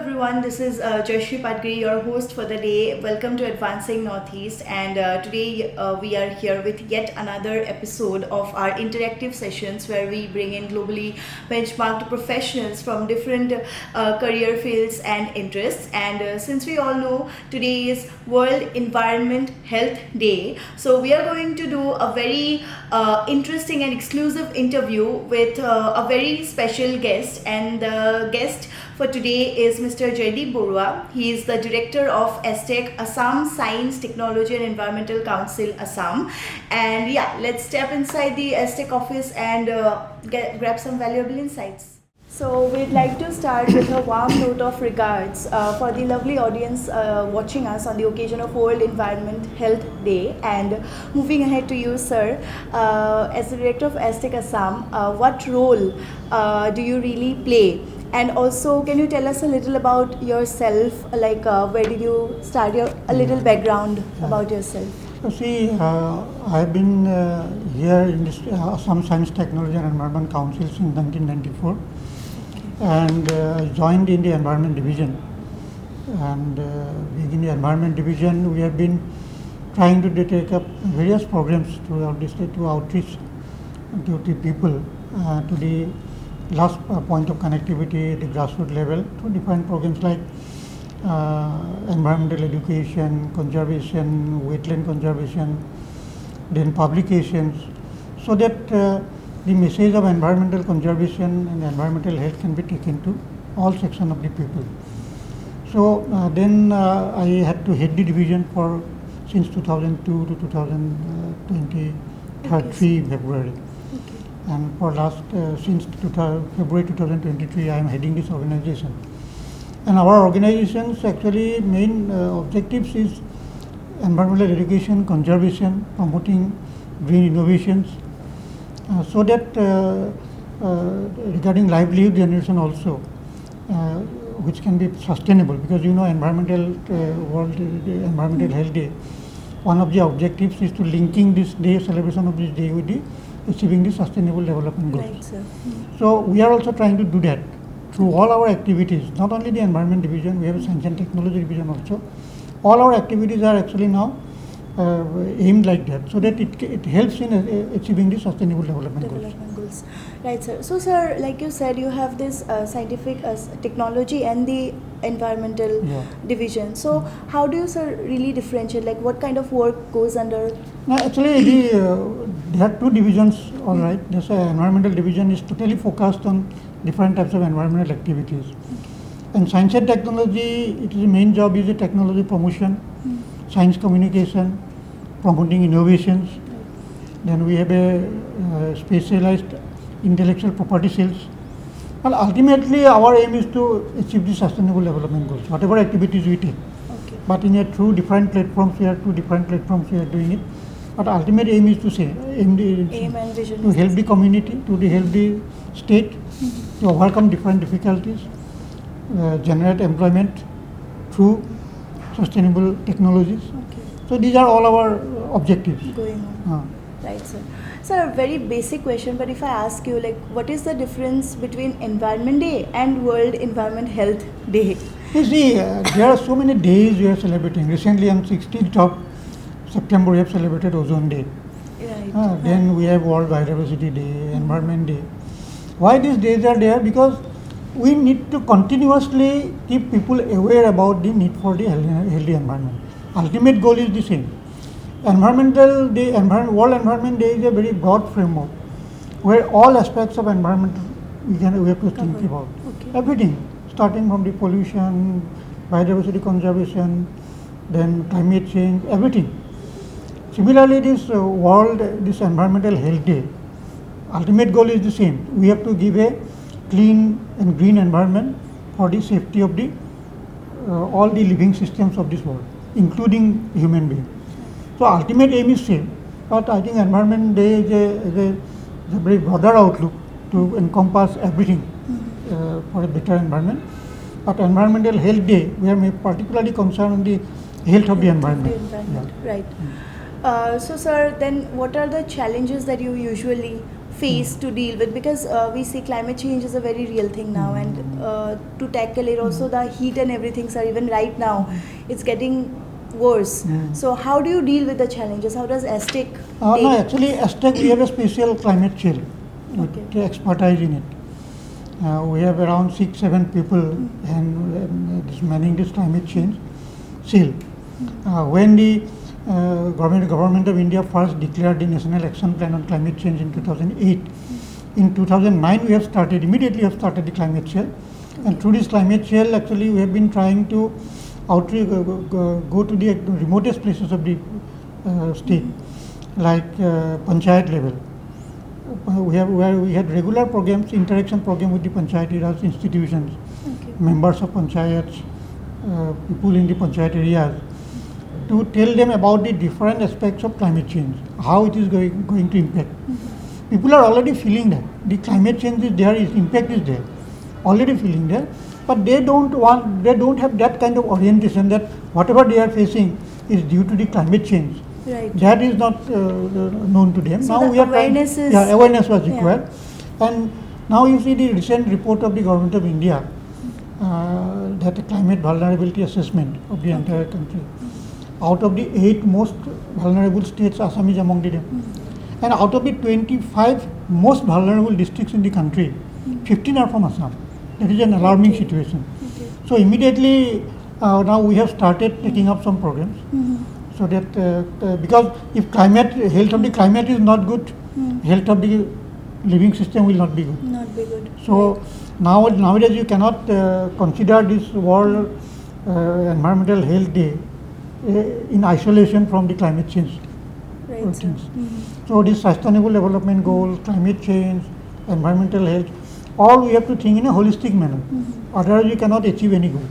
everyone, this is Jaideep Baruah, your host for the day. Welcome to Advancing Northeast, and today we are here with yet another episode of our interactive sessions where we bring in globally benchmarked professionals from different career fields and interests. And since we all know today is World Environment Health Day, so we are going to do a very interesting and exclusive interview with a very special guest, and the guest for today is Mr. Jaideep Baruah. He is the director of ASTEC, Assam Science Technology and Environmental Council, Assam. And yeah, let's step inside the ASTEC office and grab some valuable insights. So we'd like to start with a warm note of regards for the lovely audience watching us on the occasion of World Environment Health Day. And moving ahead to you, sir, as the director of ASTEC Assam, what role do you really play? And also, can you tell us a little about yourself, like where did you start, a little background about yourself? So see, I've been here in this Assam Science Technology and Environment Council since 1994, and I joined in the Environment Division. And within the Environment Division, we have been trying to take up various programs throughout the state to outreach to the people, to the last point of connectivity at the grassroots level, to different programs like environmental education, conservation, wetland conservation, then publications, so that the message of environmental conservation and environmental health can be taken to all sections of the people. So then I had to head the division for since 2002 to 2023 February. And for last, since February 2023, I am heading this organization. And our organization's actually main objectives is environmental education, conservation, promoting green innovations, so that regarding livelihood generation also, which can be sustainable, because you know environmental environmental health day, one of the objectives is to linking this day, celebration of this day with the achieving the sustainable development goals. Right, sir. So we are also trying to do that through all our activities, not only the environment division, we have a science and technology division also. All our activities are actually now aimed like that, so that it helps in achieving the sustainable development goals. Right, sir. So, sir, like you said, you have this scientific technology and the environmental division. So, how do you, sir, really differentiate? Like, what kind of work goes under? No, actually, there are two divisions. All right, this environmental division is totally focused on different types of environmental activities. And science and technology, its main job is the technology promotion, science communication, promoting innovations. Then we have a specialized intellectual property cells. Well, ultimately, our aim is to achieve the sustainable development goals, whatever activities we take. But in a through different platforms, we are doing it. But ultimate aim is to aim and vision to help the community, to help the state, to overcome different difficulties, generate employment through sustainable technologies. So these are all our objectives. Going on. Right, sir. Sir, a very basic question, but if I ask you, like, what is the difference between Environment Day and World Environment Health Day? You see, there are so many days we are celebrating. Recently, on 16th of September, we have celebrated Ozone Day. Right. Then we have World Biodiversity Day, Environment Day. Why these days are there? Because we need to continuously keep people aware about the need for the healthy environment. Ultimate goal is the same. Environmental Day, World Environment Day is a very broad framework where all aspects of environment we have to think about. Everything, starting from the pollution, biodiversity conservation, then climate change, everything. Similarly, this Environmental Health Day, ultimate goal is the same. We have to give a clean and green environment for the safety of the all the living systems of this world, including human beings. So ultimate aim is same, but I think Environment Day is a very broader outlook to encompass everything for a better environment. But Environmental Health Day, we are particularly concerned on the health of the environment. Right. So, sir, then what are the challenges that you usually face to deal with, because we see climate change is a very real thing now, and to tackle it also, the heat and everything, sir, even right now it's getting worse. So how do you deal with the challenges? How does ASTEC No, actually, ASTEC, we have a special climate cell with expertise in it. We have around 6-7 people and managing this climate change cell. When the government of India first declared the National Action Plan on Climate Change in 2008, in 2009 we have immediately started the climate cell, and through this climate cell actually we have been trying to go to the remotest places of the state, like panchayat level. We had regular programs, interaction program with the panchayat areas, institutions, members of panchayats, people in the panchayat areas, to tell them about the different aspects of climate change, how it is going to impact. People are already feeling that the climate change is there, impact is there, already feeling there, but they don't have that kind of orientation that whatever they are facing is due to the climate change. Right. That is not known to them. So now we are awareness awareness was required, and now you see the recent report of the government of India, that climate vulnerability assessment of the entire country. Out of the 8 most vulnerable states, Assam is among them. And out of the 25 most vulnerable districts in the country, 15 are from Assam. That is an alarming situation. So immediately now we have started taking up some programs. So that because if health of the climate is not good, health of the living system will not be good. Not be good. So nowadays you cannot consider this World Environmental Health Day in isolation from the climate change things. So this sustainable development goals, climate change, environmental health, all we have to think in a holistic manner. Otherwise you cannot achieve any goal.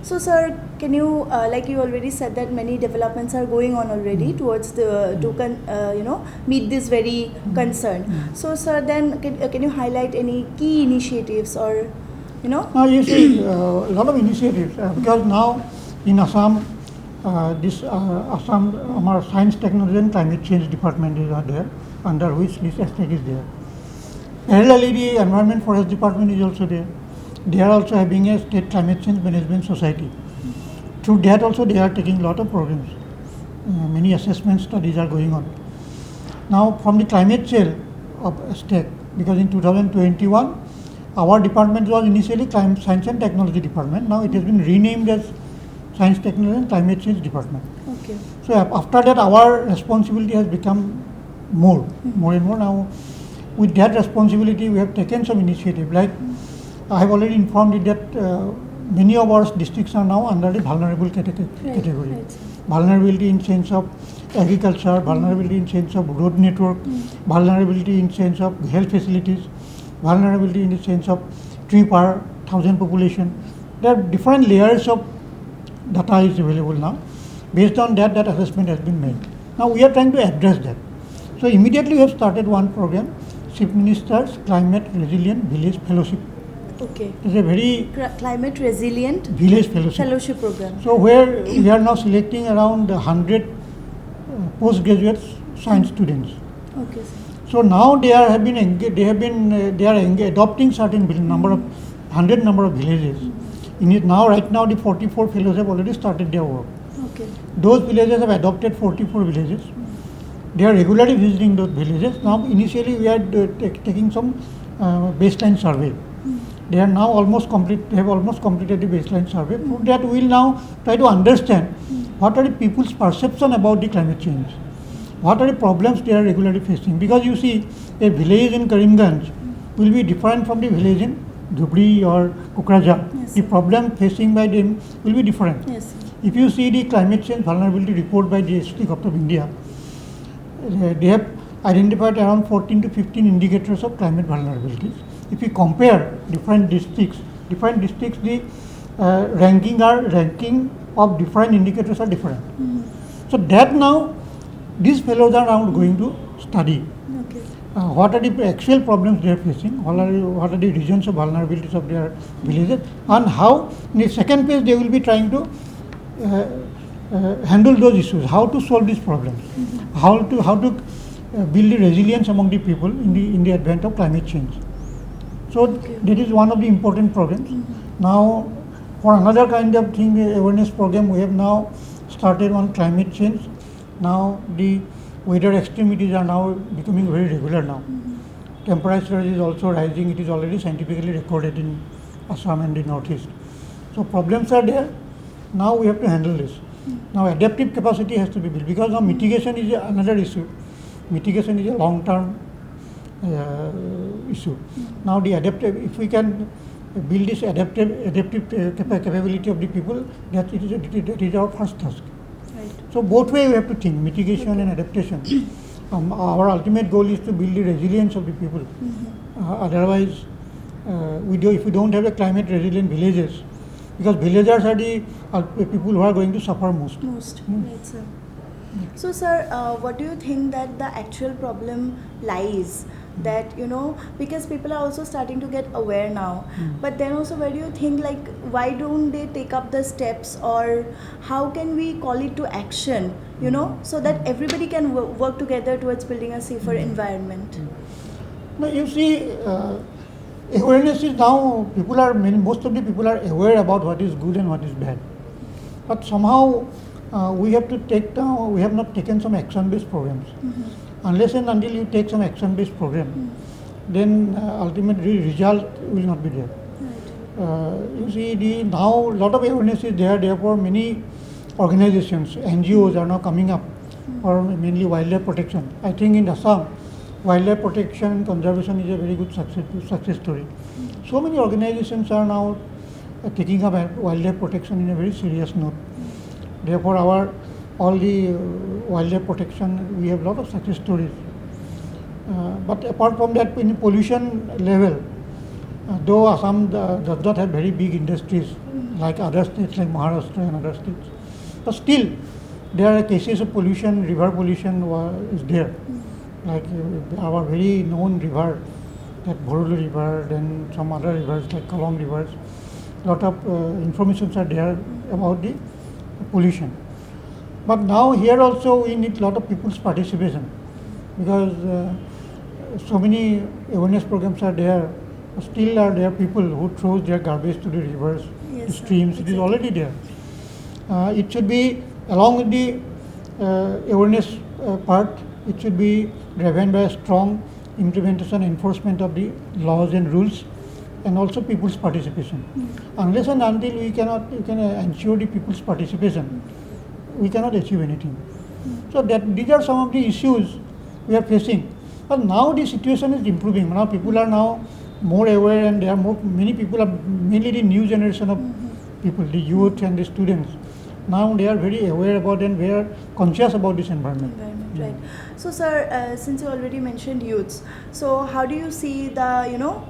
So sir, can you, like you already said that many developments are going on already towards to meet this very concern. So sir, then can you highlight any key initiatives or Now you see a lot of initiatives because now in Assam, our Science Technology and Climate Change Department is there, under which this ASTEC is there. Parallelly, the Environment Forest Department is also there. They are also having a State Climate Change Management Society. Through that also they are taking a lot of programs. Many assessment studies are going on. Now from the climate cell of ASTEC, because in 2021 our department was initially Science and Technology Department. Now it has been renamed as Science, Technology and Climate Change Department. So after that our responsibility has become more and more. Now with that responsibility we have taken some initiative, like I have already informed you that many of our districts are now under the vulnerable category. Vulnerability in sense of agriculture, vulnerability in sense of road network, vulnerability in sense of health facilities, vulnerability in the sense of tree per 1,000 population. There are different layers of data is available now. Based on that assessment has been made. Now we are trying to address that. So immediately we have started one program, Chief Minister's Climate Resilient Village Fellowship. It's a very climate resilient village fellowship program. So where we are now selecting around 100 postgraduate science students. So now they are adopting certain number of 100 number of villages. In it now, right now, the 44 fellows have already started their work. Those villages have adopted 44 villages. They are regularly visiting those villages. Now, initially, we are taking some baseline survey. They are now almost complete. They have almost completed the baseline survey. For that, we will now try to understand what are the people's perception about the climate change. What are the problems they are regularly facing? Because you see, a village in Karimganj will be different from the village in Dhubri or Kokrajhar. The problem facing by them will be different. If you see the climate change vulnerability report by the ASTEC of India, they have identified around 14 to 15 indicators of climate vulnerabilities. If you compare different districts, the ranking of different indicators are different. So that now, these fellows are now going to study what are the actual problems they are facing, what are the regions of vulnerabilities of their villages, and how in the second phase they will be trying to handle those issues, how to solve these problems, how to build the resilience among the people in the advent of climate change. So that is one of the important programs. Now, for another kind of thing, awareness program, we have now started on climate change. Now the weather extremities are now becoming very regular now. Temperature is also rising. It is already scientifically recorded in Assam and the northeast. So problems are there. Now we have to handle this. Now adaptive capacity has to be built, because now mitigation is another issue. Mitigation is a long-term issue. Now the adaptive, if we can build this adaptive capability of the people, that is our first task. Right. So both ways we have to think, mitigation and adaptation. Our ultimate goal is to build the resilience of the people. Otherwise, if we don't have a climate resilient villages, because villagers are the people who are going to suffer most. Right, sir. So, sir, what do you think that the actual problem lies? That, because people are also starting to get aware now, but then also, where do you think, like, why don't they take up the steps, or how can we call it to action, so that everybody can work together towards building a safer environment? Now, you see, awareness is now, most of the people are aware about what is good and what is bad. But somehow we have not taken some action-based programs. Unless and until you take some action-based program, then ultimately result will not be there. Right. You see, now a lot of awareness is there, therefore many organizations, NGOs are now coming up, or mainly wildlife protection. I think in Assam, wildlife protection and conservation is a very good success story. So many organizations are now taking up wildlife protection in a very serious note. Therefore, all the wildlife protection, we have a lot of success stories. But apart from that, in pollution level, though Assam does not have very big industries like other states like Maharashtra and other states, but still there are cases of pollution, river pollution is there. Like our very known river, that Borolu river, then some other rivers like Kalong rivers, lot of informations are there about the pollution. But now here also we need a lot of people's participation, because so many awareness programs are there. Still are there people who throw their garbage to the rivers, to streams. It is already there. It should be, along with the awareness part, it should be driven by a strong implementation, enforcement of the laws and rules, and also people's participation. Unless and until we can ensure the people's participation, we cannot achieve anything. So these are some of the issues we are facing. But now the situation is improving. Now people are now more aware, and there are many people, mainly the new generation of people, the youth and the students. Now they are very aware about and very conscious about this environment. Right. So, sir, since you already mentioned youths, so how do you see the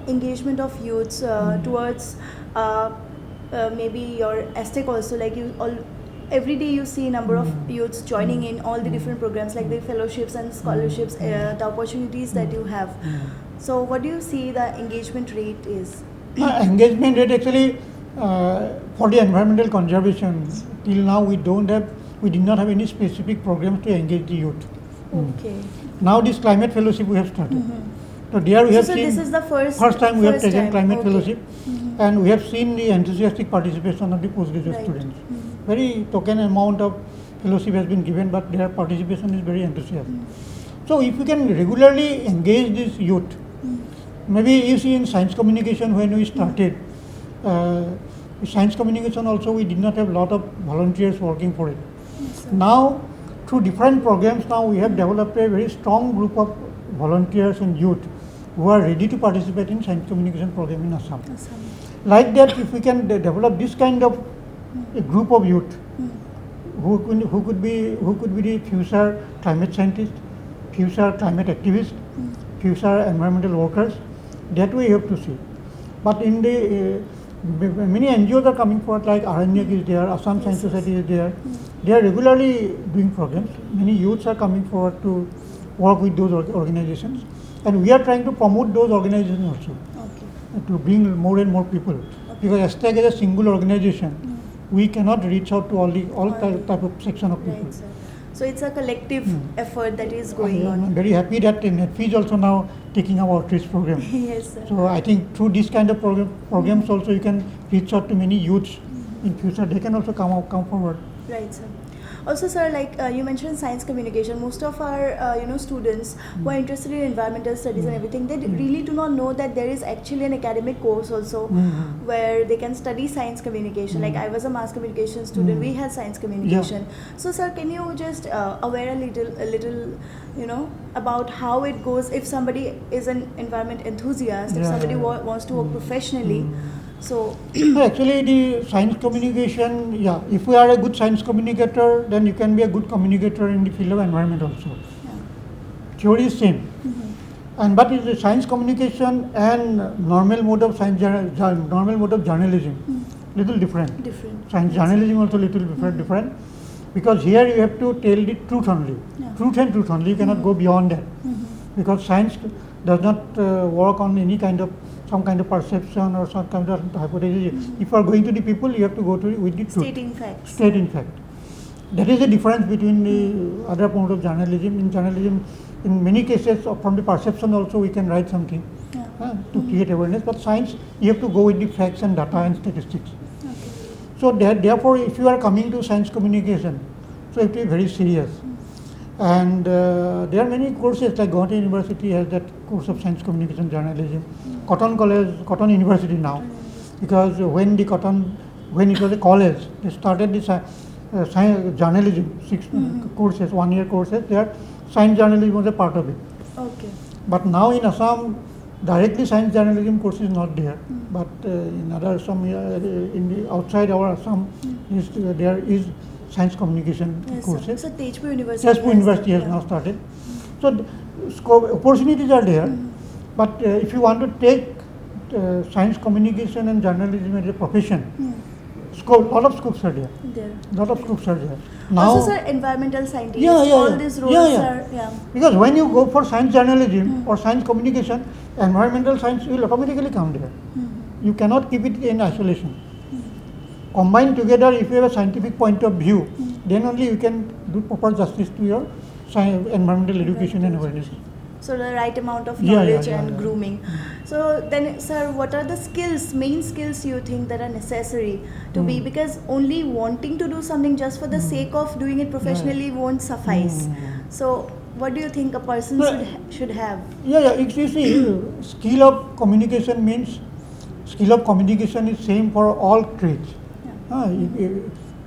engagement of youths towards maybe your ASTEC also? Like every day you see number of youths joining in all the different programs, like the fellowships and scholarships, the opportunities that you have. So what do you see the engagement rate is? Engagement rate actually for the environmental conservation, till now we did not have any specific programs to engage the youth. Okay. Now this climate fellowship we have started. So there we have seen, this is the first time we have taken climate okay. fellowship, and we have seen the enthusiastic participation of the postgraduate Right. students. Very token amount of fellowship has been given, but their participation is very enthusiastic. So if we can regularly engage this youth, maybe you see in science communication when we started, science communication also we did not have a lot of volunteers working for it. Yes, Now through different programs, now we have developed a very strong group of volunteers and youth who are ready to participate in science communication program in Assam. Like that, if we can develop this kind of a group of youth who could be the future climate scientists, future climate activists, future environmental workers, that we have to see. But in the many NGOs are coming forward, like Aranyak is there, Assam Science Society is there. They are regularly doing programs. Many youths are coming forward to work with those organizations, and we are trying to promote those organizations also, to bring more and more people. Because ASTEC is a single organization, we cannot reach out to all type of section of people. Right, sir. So it's a collective effort that is I going am on. very happy that NetFee is also now taking our outreach program. Yes, sir. So I think through this kind of programs also you can reach out to many youths in future. They can also come forward. Right, sir. Also, sir, like you mentioned science communication, most of our students who are interested in environmental studies and everything, they really do not know that there is actually an academic course also where they can study science communication. Like I was a mass communication student, we had science communication. So, sir, can you just aware a little, about how it goes if somebody is an environment enthusiast, if somebody wants to work professionally. So So actually the science communication, if we are a good science communicator, then you can be a good communicator in the field of environment also. Theory is same. And but is the science communication and normal mode of journalism little different. Science journalism also little different because here you have to tell the truth only. Truth and truth only. You cannot go beyond that because science does not work on any kind of some kind of perception or some kind of hypothesis. If you are going to the people, you have to go to with the truth. stating facts. Stating fact. That is the difference between the other mode of journalism. In journalism, in many cases, from the perception also we can write something to create awareness. But science, you have to go with the facts and data and statistics. So therefore, if you are coming to science communication, so you have to be very serious. And there are many courses like Guwahati University has that course of science communication journalism. Cotton University now, because when it was a college, they started this science journalism, 6 courses, 1 year courses. There, science journalism was a part of it. Okay. But now in Assam, directly science journalism course is not there. But in other some in the outside our Assam, there is science communication courses. So Tejpur University. Tejpur University has now started. So opportunities are there. But if you want to take science communication and journalism as a profession, lot of scopes are there. Lot of scopes are there. Now, also, sir, environmental scientists, all these roles are. Because when you go for science journalism or science communication, environmental science will automatically come there. You cannot keep it in isolation. Combined together, if you have a scientific point of view, then only you can do proper justice to your environmental education and awareness. So the right amount of knowledge and grooming. So then, sir, what are the main skills you think that are necessary to be? Because only wanting to do something just for the sake of doing it professionally won't suffice. So what do you think a person should have? You see, skill of communication means skill of communication is same for all trades.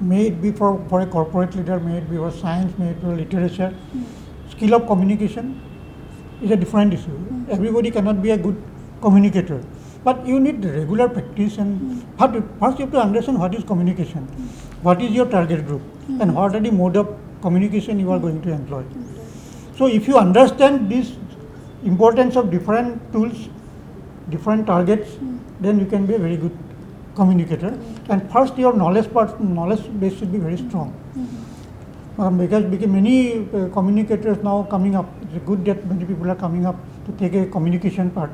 May it be for a corporate leader, may it be for science, may it be for literature. Skill of communication is a different issue. Everybody cannot be a good communicator, but you need regular practice. And first you have to understand what is communication, what is your target group, and what are the mode of communication you are going to employ. So if you understand this importance of different tools, different targets, then you can be a very good communicator. And first your knowledge base should be very strong. Because many communicators now coming up, it's good that many people are coming up to take a communication part.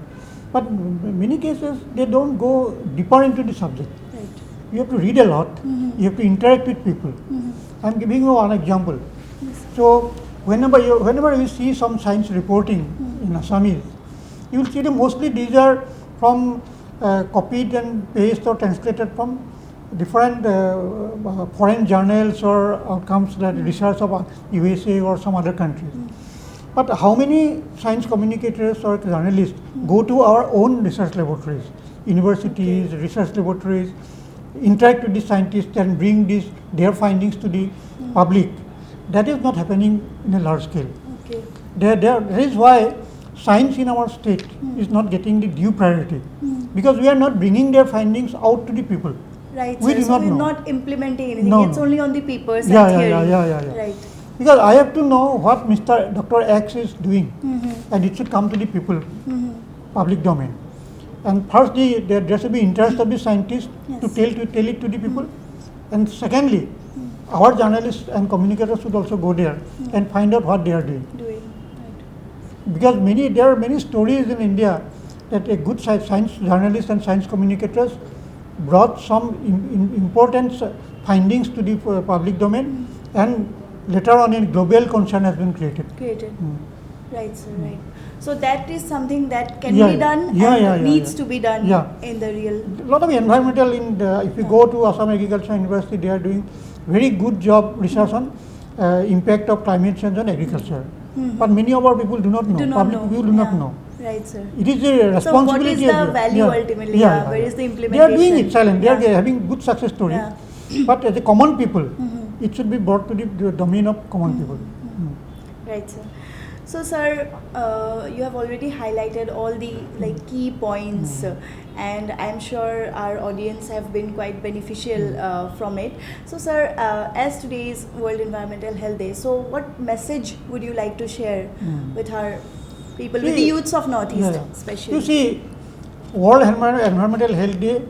But in many cases, they don't go deeper into the subject. Right. You have to read a lot, you have to interact with people. I'm giving you one example. So whenever you see some science reporting in Assamese, you will see that mostly these are from copied and pasted or translated from different foreign journals or outcomes that research of USA or some other countries. But how many science communicators or journalists go to our own research laboratories, universities, research laboratories, interact with the scientists and bring their findings to the public? That is not happening in a large scale. There is why science in our state is not getting the due priority, because we are not bringing their findings out to the people. Right, we sir. do So not we're know. not implementing anything. No, It's only on the papers and Yeah. theory. Right. Because I have to know what Dr. X is doing, and it should come to the people, public domain. And first, there should be interest of the scientist to tell it to the people. And secondly, our journalists and communicators should also go there and find out what they are doing. Because there are many stories in India that a good science journalist and science communicators brought some important findings to the public domain, and later on in global concern has been created. Right, sir, right. So that is something that can Yeah, be done yeah, and yeah, yeah, needs yeah. to be done Yeah. in the real. A lot of environmental if you go to Assam Agricultural University, they are doing very good job research on impact of climate change on agriculture. But many of our people do not know. Do not Public know. people do not Yeah. know. Right, sir. It is a So what is responsibility. the of value ultimately? Where is the They are implementation? doing it silent. They Yeah. are having good success stories. Yeah. But as a common people, it should be brought to the domain of common people. Right, sir. So, sir, you have already highlighted all the key points, and I'm sure our audience have been quite beneficial from it. So, sir, as today is World Environmental Health Day, so what message would you like to share with our people, with the youths of Northeast, especially? You see, World Environmental Health Day,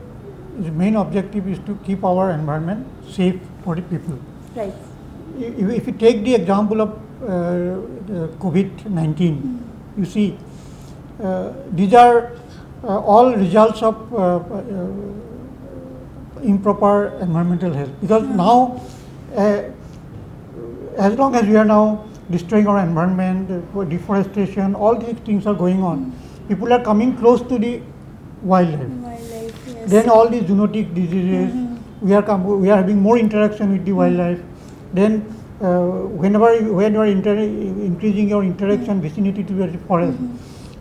its main objective is to keep our environment safe for the people. Right. If you take the example of COVID-19, you see, these are all results of improper environmental health. Because now, as long as we are now destroying our environment, deforestation, all these things are going on, people are coming close to the wildlife. Yes. Then all these zoonotic diseases, we are having more interaction with the wildlife. Then when you are increasing your interaction vicinity to the forest,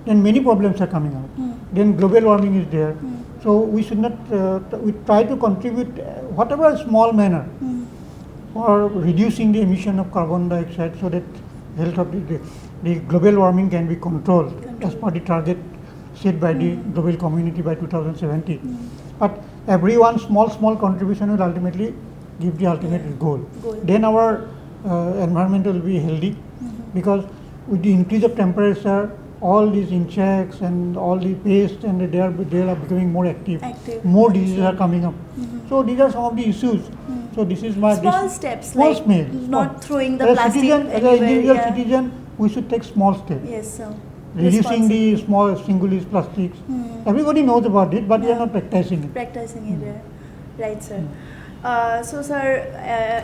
then many problems are coming out. Then global warming is there. So we should not, we try to contribute whatever small manner for reducing the emission of carbon dioxide, so that health of the global warming can be controlled as per the target set by the global community by 2070. But every small contribution will ultimately give the ultimate goal. Then our environment will be healthy, because with the increase of temperature, all these insects and all the pests, and they are becoming more active. More diseases are coming up. So these are some of the issues. So this is my small steps, small like steps. not throwing the plastic As an individual citizen, we should take small steps. Yes, sir. Reducing the small single-use plastics. Everybody knows about it, but they are not practicing it. Right, sir. So, sir,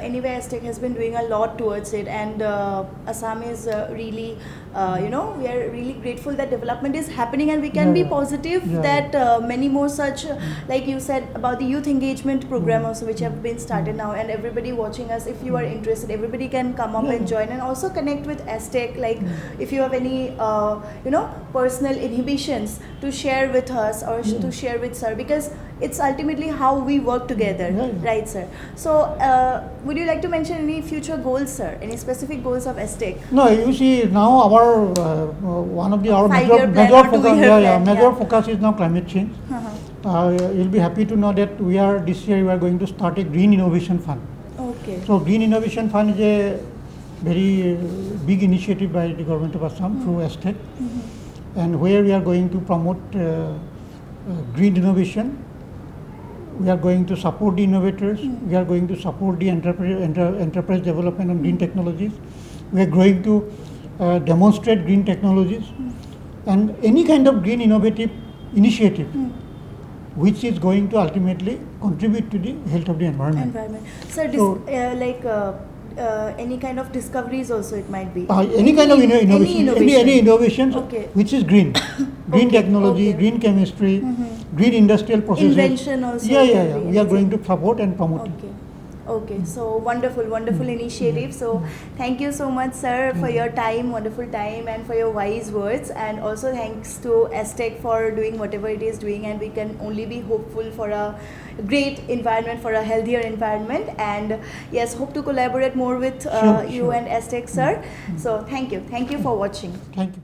anyway, ASTEC has been doing a lot towards it, and Assam is really, we are really grateful that development is happening, and we can be positive that many more such, like you said about the youth engagement program also, which have been started now, and everybody watching us, if you are interested, everybody can come up and join, and also connect with ASTEC. Like, if you have any, personal inhibitions, to share with us or to share with sir, because it's ultimately how we work together, right, sir? So, would you like to mention any future goals, sir? Any specific goals of ASTEC? No, you see, now our one of our major focus is now climate change. You'll be happy to know that this year we are going to start a Green Innovation Fund. Okay. So Green Innovation Fund is a very big initiative by the government of Assam through ASTEC, and where we are going to promote green innovation. We are going to support the innovators. We are going to support the enterprise development on green technologies. We are going to demonstrate green technologies and any kind of green innovative initiative which is going to ultimately contribute to the health of the environment. Sir, any kind of discoveries also it might be? Any kind of innovation, any innovations which is green. Green technology, green chemistry, green industrial processes. Invention also. We are going to support and promote it. Okay, so wonderful initiative. So thank you so much, sir, for your time, wonderful time, and for your wise words. And also thanks to ASTEC for doing whatever it is doing, and we can only be hopeful for a great environment, for a healthier environment. And yes, hope to collaborate more with you and ASTEC, sir. So thank you for watching. Thank you.